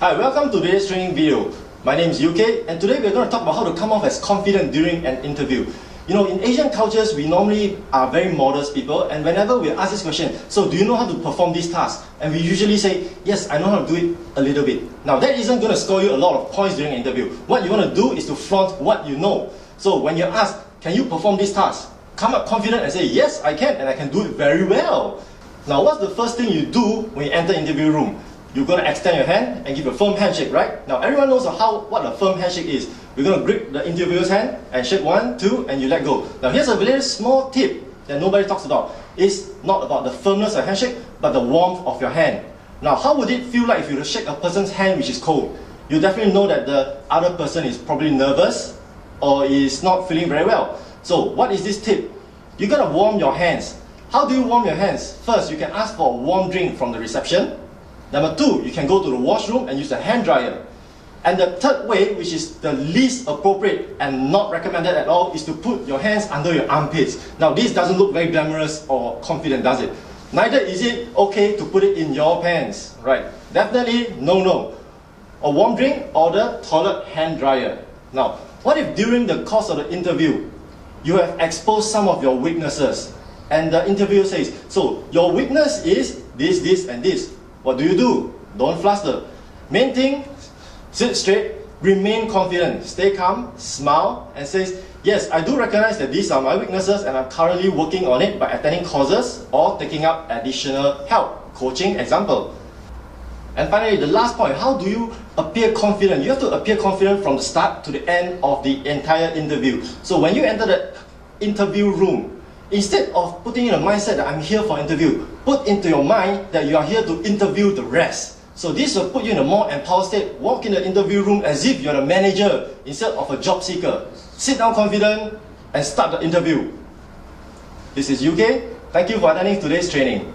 Hi, welcome to today's training video. My name is UK and today we're going to talk about how to come off as confident during an interview. You know, in Asian cultures, we normally are very modest people, and whenever we ask this question, so do you know how to perform this task? And we usually say, yes, I know how to do it a little bit. Now that isn't going to score you a lot of points during an interview. What you want to do is to flaunt what you know. So when you're asked, can you perform this task? Come up confident and say, yes, I can, and I can do it very well. Now what's the first thing you do when you enter the interview room? You're going to extend your hand and give a firm handshake, right? Now everyone knows what a firm handshake is. We're going to grip the interviewer's hand and shake 1, 2, and you let go. Now here's a very small tip that nobody talks about. It's not about the firmness of handshake, but the warmth of your hand. Now how would it feel like if you were to shake a person's hand which is cold? You definitely know that the other person is probably nervous or is not feeling very well. So what is this tip? You're going to warm your hands. How do you warm your hands? First, you can ask for a warm drink from the reception. Number 2, you can go to the washroom and use a hand dryer. And the third way, which is the least appropriate and not recommended at all, is to put your hands under your armpits. Now this doesn't look very glamorous or confident, does it? Neither is it okay to put it in your pants, right? Definitely no. A warm drink or the toilet hand dryer. Now, what if during the course of the interview, you have exposed some of your weaknesses? And the interviewer says, so your weakness is this, and this. What do? Don't fluster. Main thing, sit straight, remain confident, stay calm, smile, and says, yes, I do recognize that these are my weaknesses and I'm currently working on it by attending courses or taking up additional help, coaching, example. And finally, the last point, how do you appear confident? You have to appear confident from the start to the end of the entire interview. So when you enter the interview room, instead of putting in a mindset that I'm here for interview, put into your mind that you are here to interview the rest. So this will put you in a more empowered state. Walk in the interview room as if you're a manager instead of a job seeker. Sit down confident and start the interview. This is UK. Thank you for attending today's training.